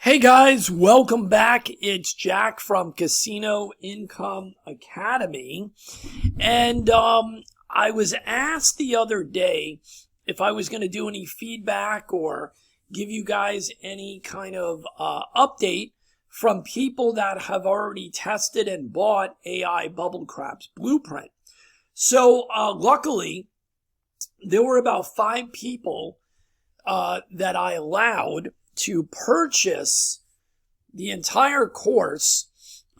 Hey guys, welcome back. It's Jack from Casino Income Academy. And I was asked the other day if I was going to do any feedback or give you guys any kind of update from people that have already tested and bought AI bubblecraps blueprint. So luckily, there were about 5 people that I allowed to purchase the entire course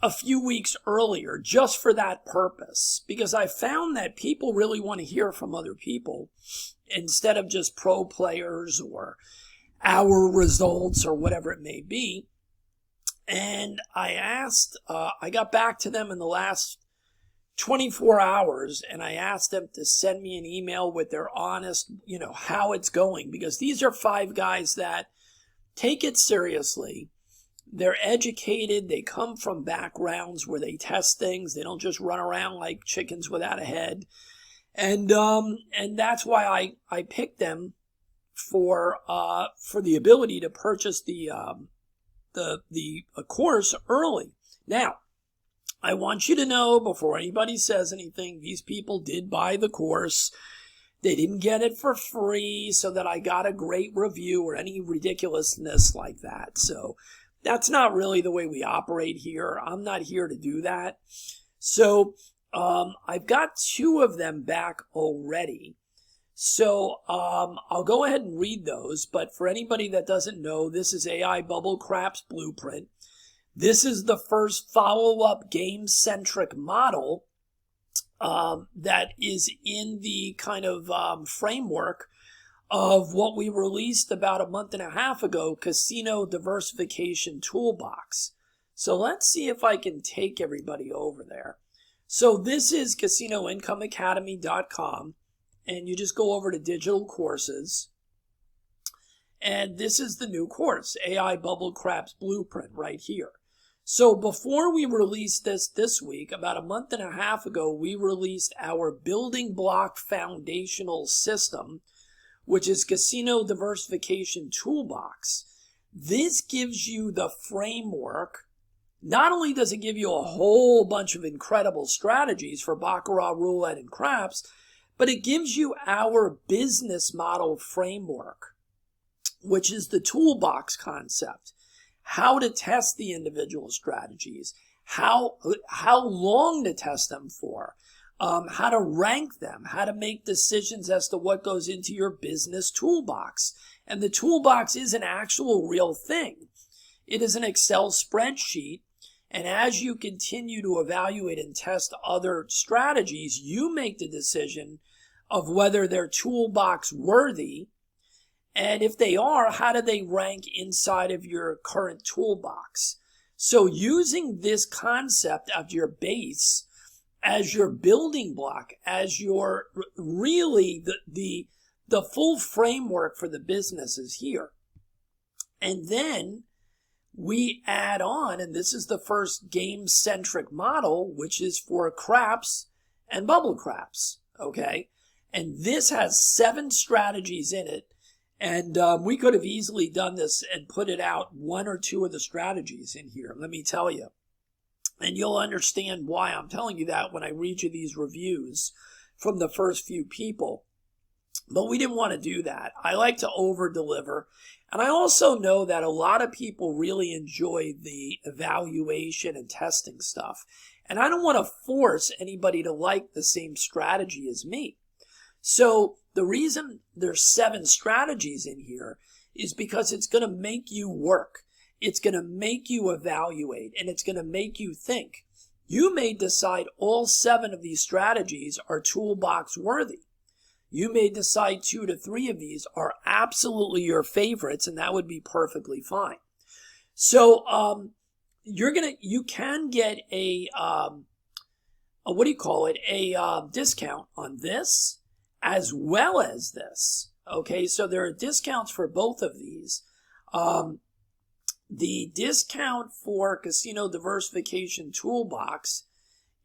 a few weeks earlier just for that purpose, because I found that people really want to hear from other people instead of just pro players or our results or whatever it may be. And I got back to them in the last 24 hours and I asked them to send me an email with their honest, how it's going, because these are 5 guys that take it seriously. They're educated. They come from backgrounds where they test things. They don't just run around like chickens without a head. And that's why I picked them for the ability to purchase the course early. Now, I want you to know before anybody says anything, these people did buy the course. They didn't get it for free so that I got a great review or any ridiculousness like that. So that's not really the way we operate here. I'm not here to do that. So I've got 2 of them back already. So I'll go ahead and read those. But for anybody that doesn't know, this is AI bubblecraps blueprint. This is the first follow-up game-centric model that is in the kind of framework of what we released about a month and a half ago, Casino Diversification Toolbox. So let's see if I can take everybody over there. So this is casinoincomeacademy.com, and you just go over to digital courses. And this is the new course, AI bubblecraps blueprint right here. So before we released this week, about a month and a half ago, we released our building block foundational system, which is Casino Diversification Toolbox. This gives you the framework. Not only does it give you a whole bunch of incredible strategies for baccarat, roulette, and craps, but it gives you our business model framework, which is the toolbox concept. How to test the individual strategies, how long to test them for, how to rank them, how to make decisions as to what goes into your business toolbox. And the toolbox is an actual real thing. It is an Excel spreadsheet. And as you continue to evaluate and test other strategies, you make the decision of whether they're toolbox worthy. And if they are, how do they rank inside of your current toolbox? So using this concept of your base as your building block, as your really the full framework for the business is here. And then we add on, and this is the first game-centric model, which is for craps and bubble craps, okay? And this has 7 strategies in it. And we could have easily done this and put it out 1 or 2 of the strategies in here, let me tell you. And you'll understand why I'm telling you that when I read you these reviews from the first few people. But we didn't want to do that. I like to over-deliver. And I also know that a lot of people really enjoy the evaluation and testing stuff. And I don't want to force anybody to like the same strategy as me. So the reason there's 7 strategies in here is because it's going to make you work. It's going to make you evaluate, and it's going to make you think. You may decide all 7 of these strategies are toolbox worthy. You may decide 2 to 3 of these are absolutely your favorites, and that would be perfectly fine. So you can get a discount on this as well as this. Okay, so there are discounts for both of these. The discount for Casino Diversification Toolbox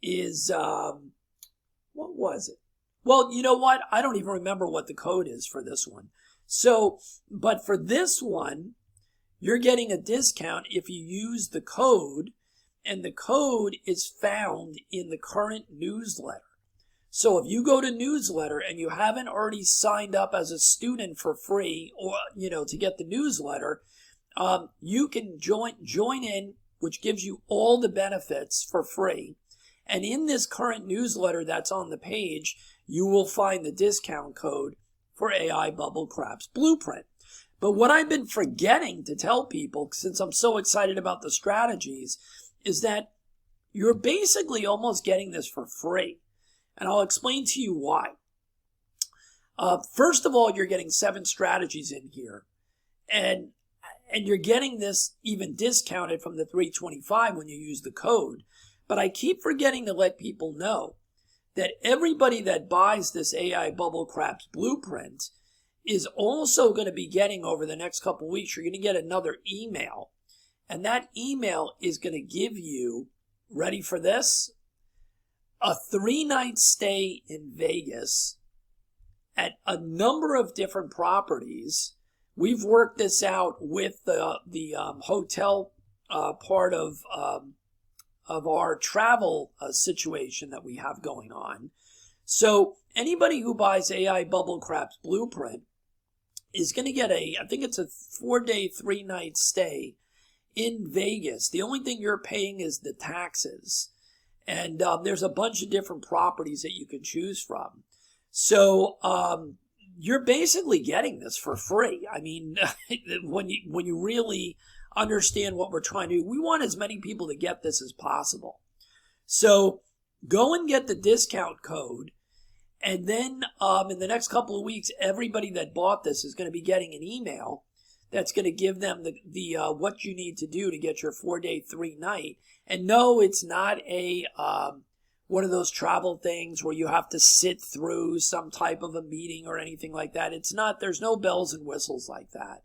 is, what was it? Well, you know what? I don't even remember what the code is for this one. So, but for this one, you're getting a discount if you use the code, and the code is found in the current newsletter. So if you go to newsletter and you haven't already signed up as a student for free, or to get the newsletter, you can join in, which gives you all the benefits for free. And in this current newsletter that's on the page, you will find the discount code for AI bubblecraps blueprint. But what I've been forgetting to tell people, since I'm so excited about the strategies, is that you're basically almost getting this for free. And I'll explain to you why. First of all, you're getting 7 strategies in here. And you're getting this even discounted from the $325 when you use the code. But I keep forgetting to let people know that everybody that buys this AI bubblecraps blueprint is also going to be getting, over the next couple of weeks, you're going to get another email. And that email is going to give you, ready for this, a 3-night stay in Vegas at a number of different properties. We've worked this out with the hotel part of our travel situation that we have going on. So anybody who buys AI bubblecraps blueprint is going to get I think it's a 4-day, 3-night stay in Vegas. The only thing you're paying is the taxes. And there's a bunch of different properties that you can choose from. So you're basically getting this for free. I mean, when you really understand what we're trying to do, we want as many people to get this as possible. So go and get the discount code. And then in the next couple of weeks, everybody that bought this is going to be getting an email that's going to give them the what you need to do to get your 4-day, 3-night. And no, it's not a one of those travel things where you have to sit through some type of a meeting or anything like that. It's not. There's no bells and whistles like that.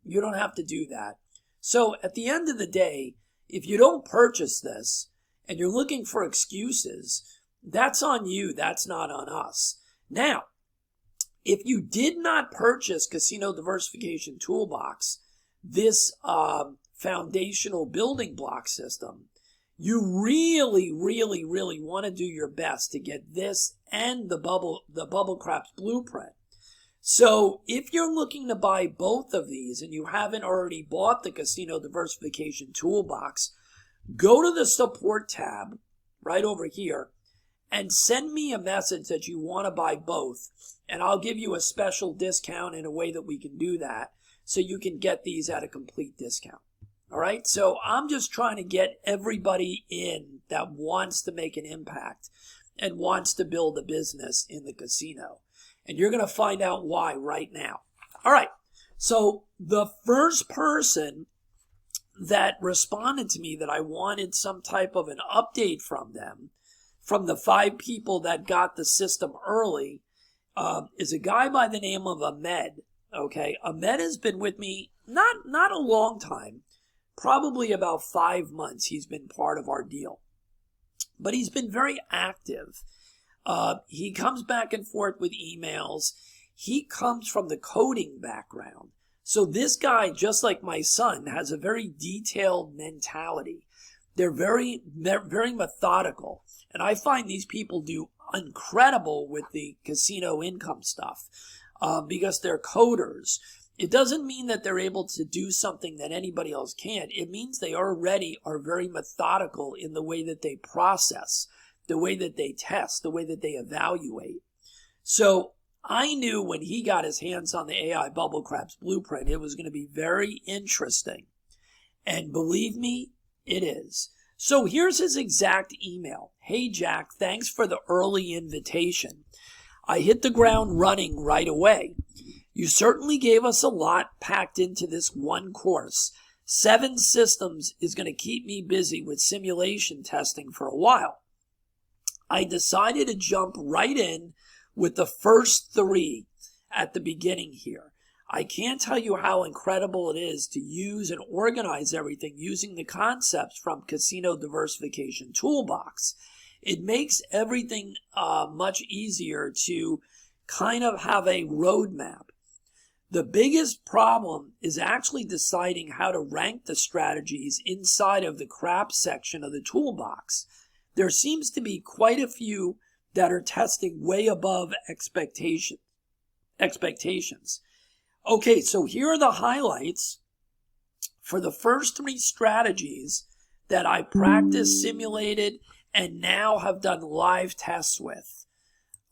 You don't have to do that. So at the end of the day, if you don't purchase this and you're looking for excuses, that's on you. That's not on us. Now, if you did not purchase Casino Diversification Toolbox, this foundational building block system, you really, really, really want to do your best to get this and the bubblecraps blueprint. So if you're looking to buy both of these and you haven't already bought the Casino Diversification Toolbox, go to the support tab right over here and send me a message that you want to buy both. And I'll give you a special discount in a way that we can do that so you can get these at a complete discount. All right. So I'm just trying to get everybody in that wants to make an impact and wants to build a business in the casino. And you're going to find out why right now. All right. So the first person that responded to me that I wanted some type of an update from them, from the 5 people that got the system early, is a guy by the name of Ahmed. Okay. Ahmed has been with me not a long time, probably about 5 months. He's been part of our deal, but he's been very active. He comes back and forth with emails. He comes from the coding background. So this guy, just like my son, has a very detailed mentality. They're very methodical. And I find these people do incredible with the casino income stuff because they're coders. It doesn't mean that they're able to do something that anybody else can't. It means they already are very methodical in the way that they process, the way that they test, the way that they evaluate. So I knew when he got his hands on the AI bubblecraps blueprint, it was going to be very interesting. And believe me, it is. So here's his exact email. Hey, Jack, thanks for the early invitation. I hit the ground running right away. You certainly gave us a lot packed into this one course. 7 systems is going to keep me busy with simulation testing for a while. I decided to jump right in with the first 3 at the beginning here. I can't tell you how incredible it is to use and organize everything using the concepts from Casino Diversification Toolbox. It makes everything much easier to kind of have a roadmap. The biggest problem is actually deciding how to rank the strategies inside of the craps section of the toolbox. There seems to be quite a few that are testing way above expectations. Okay, so here are the highlights for the first 3 strategies that I practiced, simulated, and now have done live tests with.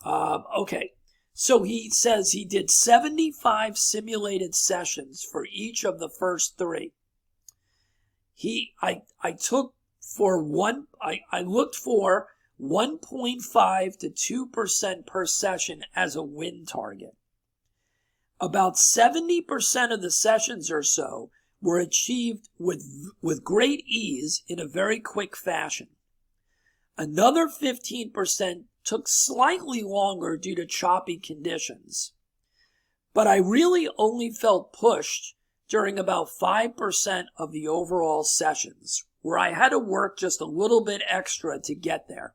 Okay, so he says he did 75 simulated sessions for each of the first 3. I looked for 1.5 to 2% per session as a win target. About 70% of the sessions or so were achieved with great ease in a very quick fashion. Another 15% took slightly longer due to choppy conditions. But I really only felt pushed during about 5% of the overall sessions, where I had to work just a little bit extra to get there.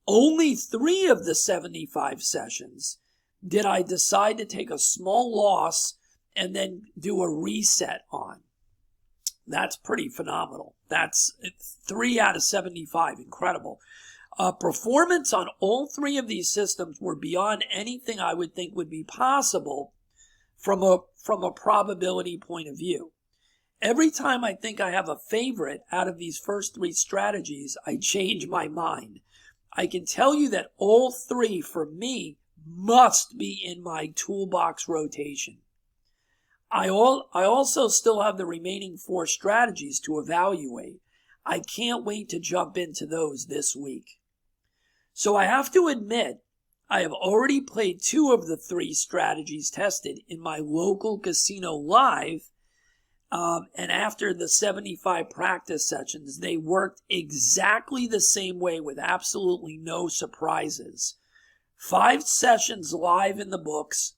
Only 3 of the 75 sessions did I decide to take a small loss and then do a reset on. That's pretty phenomenal. That's 3 out of 75. Incredible. Performance on all 3 of these systems were beyond anything I would think would be possible from a probability point of view. Every time I think I have a favorite out of these first 3 strategies, I change my mind. I can tell you that all 3 for me must be in my toolbox rotation. I also still have the remaining 4 strategies to evaluate. I can't wait to jump into those this week. So I have to admit, I have already played 2 of the 3 strategies tested in my local casino live, and after the 75 practice sessions, they worked exactly the same way with absolutely no surprises. 5 sessions live in the books,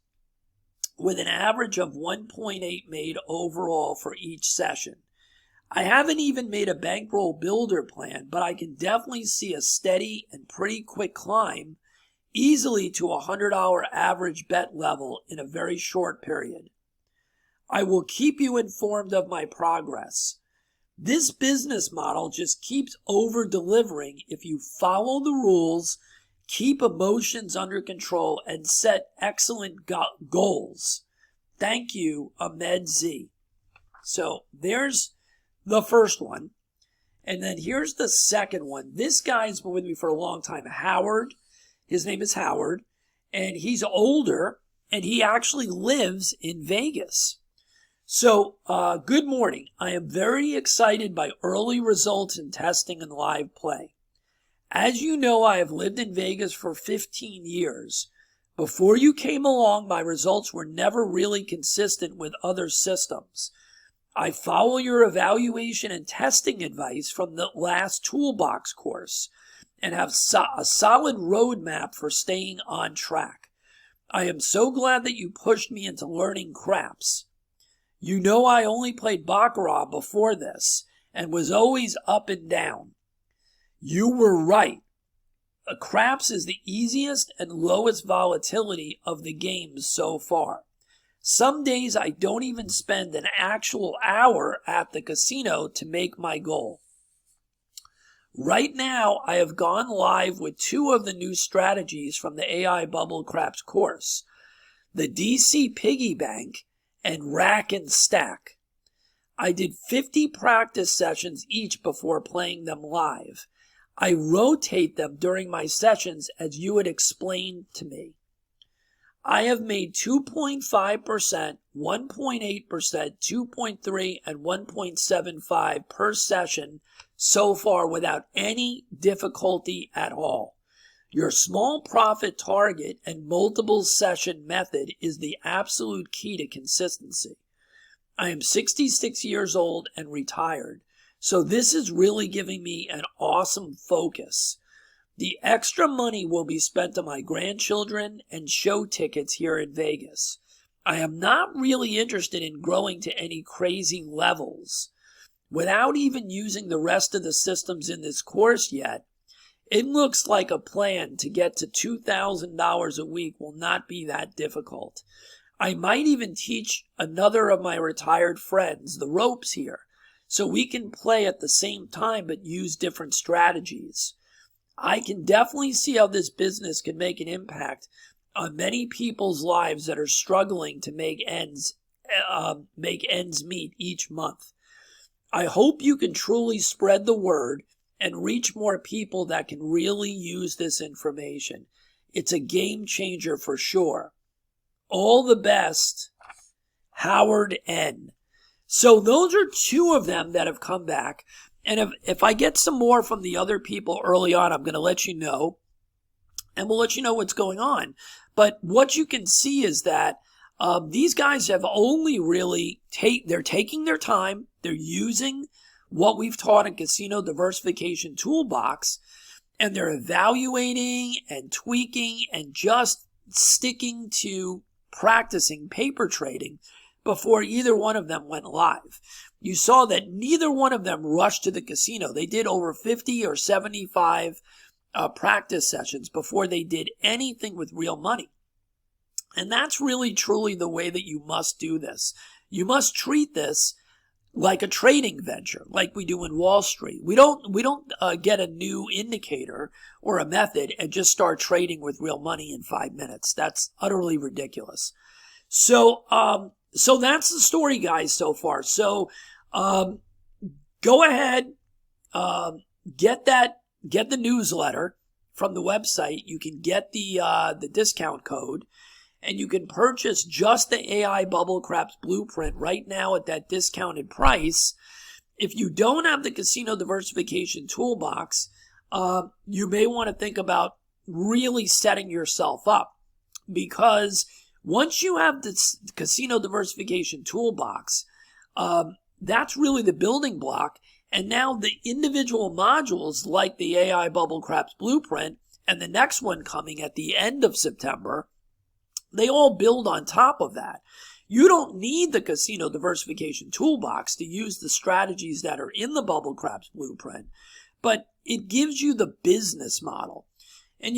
with an average of 1.8 made overall for each session. I haven't even made a bankroll builder plan, but I can definitely see a steady and pretty quick climb, easily to a $100 average bet level in a very short period. I will keep you informed of my progress. This business model just keeps over-delivering if you follow the rules, keep emotions under control, and set excellent goals. Thank you, Ahmed Z. So there's the first one. And then here's the second one. This guy's been with me for a long time. Howard. His name is Howard. And he's older. And he actually lives in Vegas. So, good morning. I am very excited by early results in testing and live play. As you know, I have lived in Vegas for 15 years. Before you came along, my results were never really consistent with other systems. I follow your evaluation and testing advice from the last toolbox course and have a solid roadmap for staying on track. I am so glad that you pushed me into learning craps. You know I only played baccarat before this and was always up and down. You were right. Craps is the easiest and lowest volatility of the games so far. Some days I don't even spend an actual hour at the casino to make my goal. Right now, I have gone live with 2 of the new strategies from the AI bubblecraps course, the DC Piggy Bank and Rack and Stack. I did 50 practice sessions each before playing them live. I rotate them during my sessions as you had explained to me. I have made 2.5%, 1.8%, 2.3%, and 1.75% per session so far without any difficulty at all. Your small profit target and multiple session method is the absolute key to consistency. I am 66 years old and retired, so this is really giving me an awesome focus. The extra money will be spent on my grandchildren and show tickets here in Vegas. I am not really interested in growing to any crazy levels. Without even using the rest of the systems in this course yet, it looks like a plan to get to $2,000 a week will not be that difficult. I might even teach another of my retired friends the ropes here, so we can play at the same time but use different strategies. I can definitely see how this business can make an impact on many people's lives that are struggling to make ends meet each month. I hope you can truly spread the word and reach more people that can really use this information. It's a game changer for sure. All the best, Howard N. So those are two of them that have come back. And if I get some more from the other people early on, I'm going to let you know. And we'll let you know what's going on. But what you can see is that these guys have only really they're taking their time. They're using what we've taught in Casino Diversification Toolbox. And they're evaluating and tweaking and just sticking to practicing paper trading before either one of them went live. You saw that neither one of them rushed to the casino. They did over 50 or 75 practice sessions before they did anything with real money. And that's really truly the way that you must do this. You must treat this like a trading venture, like we do in Wall Street. We don't get a new indicator or a method and just start trading with real money in 5 minutes. That's utterly ridiculous. So that's the story, guys, so far. So go ahead, get the newsletter from the website. You can get the discount code. And you can purchase just the AI bubblecraps blueprint right now at that discounted price. If you don't have the Casino Diversification Toolbox, you may want to think about really setting yourself up. Because once you have this Casino Diversification Toolbox, that's really the building block. And now the individual modules like the AI bubblecraps blueprint and the next one coming at the end of September, they all build on top of that. You don't need the Casino Diversification Toolbox to use the strategies that are in the bubblecraps blueprint, but it gives you the business model. And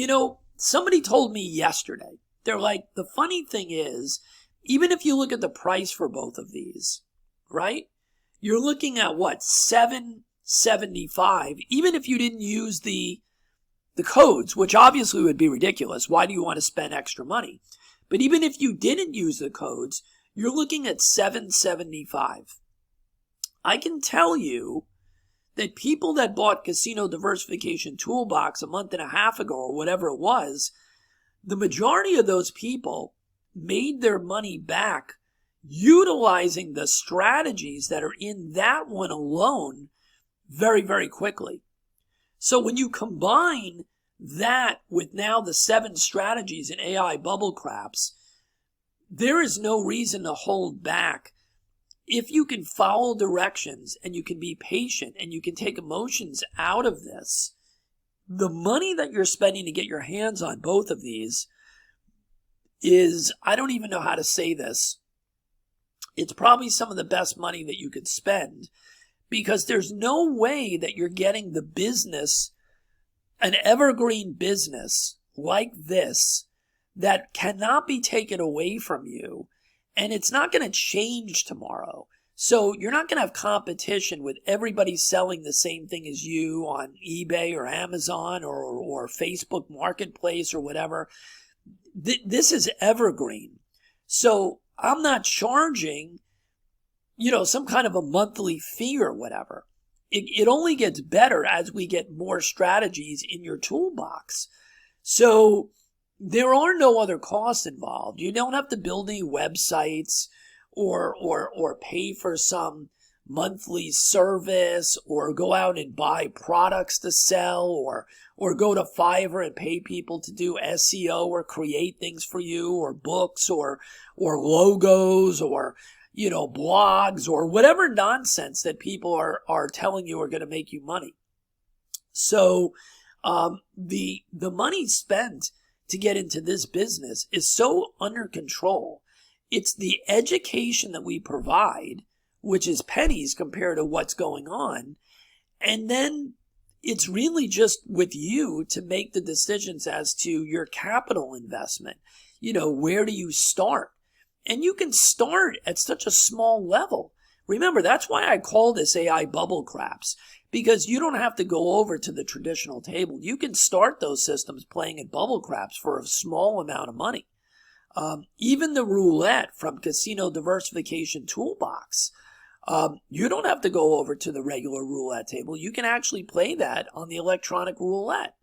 somebody told me yesterday, they're like, the funny thing is, even if you look at the price for both of these, right? You're looking at what, $7.75, even if you didn't use the codes, which obviously would be ridiculous. Why do you want to spend extra money? But even if you didn't use the codes, you're looking at $7.75. I can tell you that people that bought Casino Diversification Toolbox a month and a half ago or whatever it was, the majority of those people made their money back utilizing the strategies that are in that one alone very, very quickly. So when you combine that with now the 7 strategies in AI bubblecraps, there is no reason to hold back. If you can follow directions and you can be patient and you can take emotions out of this, the money that you're spending to get your hands on both of these is, I don't even know how to say this, it's probably some of the best money that you could spend, because there's no way that you're getting the business, an evergreen business like this, that cannot be taken away from you, and it's not going to change tomorrow. So you're not going to have competition with everybody selling the same thing as you on eBay or Amazon or Facebook Marketplace or whatever. This is evergreen. So I'm not charging, some kind of a monthly fee or whatever. It only gets better as we get more strategies in your toolbox. So there are no other costs involved. You don't have to build any websites or pay for some monthly service or go out and buy products to sell or go to Fiverr and pay people to do SEO or create things for you, or books or logos or blogs or whatever nonsense that people are telling you are going to make you money. So the money spent to get into this business is so under control. It's the education that we provide, which is pennies compared to what's going on. And then it's really just with you to make the decisions as to your capital investment. Where do you start? And you can start at such a small level. Remember, that's why I call this AI bubble craps, because you don't have to go over to the traditional table. You can start those systems playing at bubble craps for a small amount of money. Even the roulette from Casino Diversification Toolbox, you don't have to go over to the regular roulette table. You can actually play that on the electronic roulette.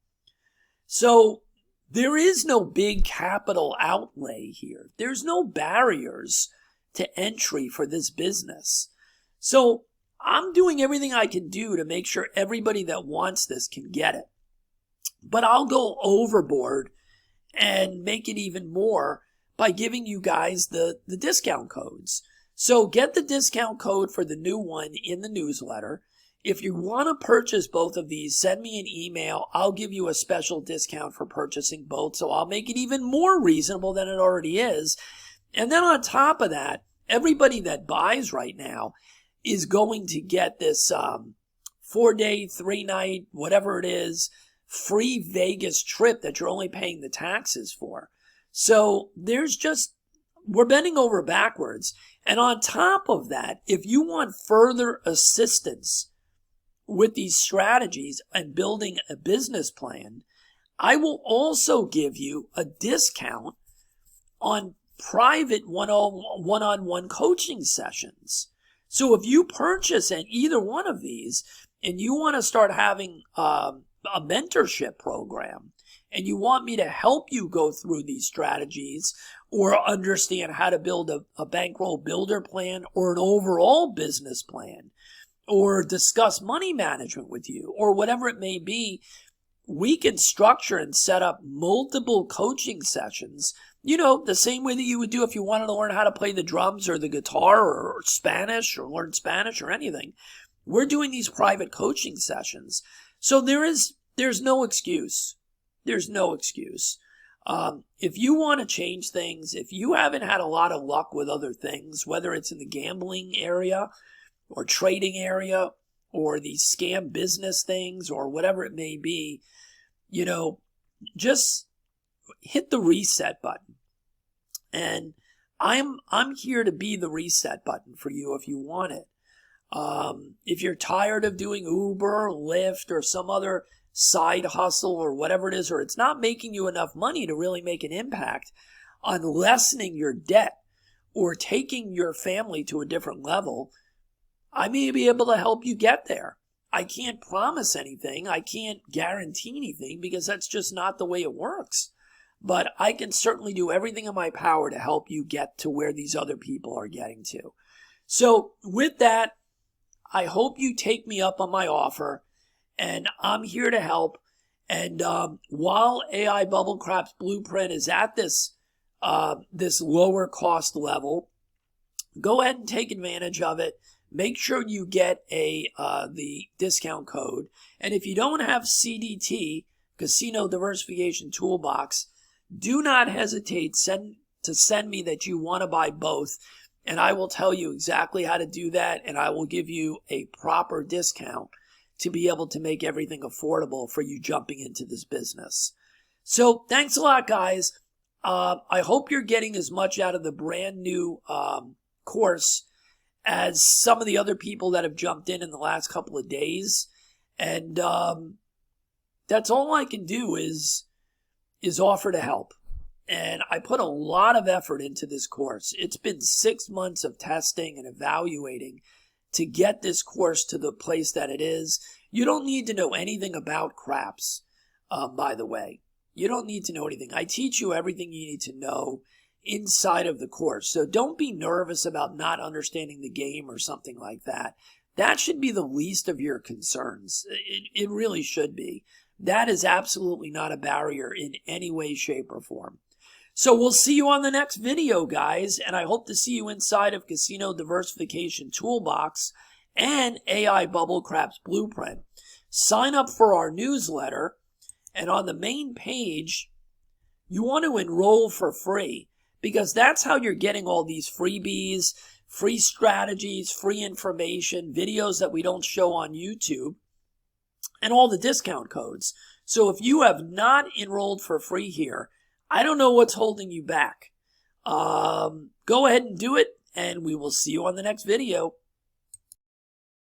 So there is no big capital outlay here. There's no barriers to entry for this business. So I'm doing everything I can do to make sure everybody that wants this can get it. But I'll go overboard and make it even more by giving you guys the discount codes. So get the discount code for the new one in the newsletter. If you want to purchase both of these, send me an email. I'll give you a special discount for purchasing both. So I'll make it even more reasonable than it already is. And then on top of that, everybody that buys right now is going to get this 4-day, 3-night, whatever it is, free Vegas trip that you're only paying the taxes for. So we're bending over backwards. And on top of that, if you want further assistance with these strategies and building a business plan, I will also give you a discount on private one-on-one coaching sessions. So if you purchase at either one of these and you want to start having a mentorship program and you want me to help you go through these strategies or understand how to build a bankroll builder plan or an overall business plan or discuss money management with you or whatever it may be, we can structure and set up multiple coaching sessions, the same way that you would do if you wanted to learn how to play the drums or the guitar or Spanish or learn Spanish or anything. We're doing these private coaching sessions. So there's no excuse. There's no excuse. If you want to change things, if you haven't had a lot of luck with other things, whether it's in the gambling area or trading area or these scam business things or whatever it may be, just hit the reset button. And I'm here to be the reset button for you if you want it. If you're tired of doing Uber, Lyft, or some other side hustle or whatever it is, or it's not making you enough money to really make an impact on lessening your debt or taking your family to a different level, I may be able to help you get there. I can't promise anything. I can't guarantee anything because that's just not the way it works. But I can certainly do everything in my power to help you get to where these other people are getting to. So with that, I hope you take me up on my offer, and I'm here to help. And while AI Bubble Craps Blueprint is at this lower cost level, go ahead and take advantage of it. Make sure you get the discount code. And if you don't have CDT, Casino Diversification Toolbox, do not hesitate to send me that you want to buy both. And I will tell you exactly how to do that. And I will give you a proper discount to be able to make everything affordable for you jumping into this business. So thanks a lot, guys. I hope you're getting as much out of the brand new course as some of the other people that have jumped in the last couple of days. And that's all I can do is offer to help. And I put a lot of effort into this course. It's been 6 months of testing and evaluating to get this course to the place that it is. You don't need to know anything about craps, by the way. You don't need to know anything. I teach you everything you need to know inside of the course. So don't be nervous about not understanding the game or something like that. That should be the least of your concerns. It really should be. That is absolutely not a barrier in any way, shape, or form. So we'll see you on the next video, guys, and I hope to see you inside of Casino Diversification Toolbox and AI Bubble Craps Blueprint. Sign up for our newsletter, and on the main page, you want to enroll for free, because that's how you're getting all these freebies, free strategies, free information, videos that we don't show on YouTube, and all the discount codes. So if you have not enrolled for free here, I don't know what's holding you back. Go Go ahead and do it, and we will see you on the next video.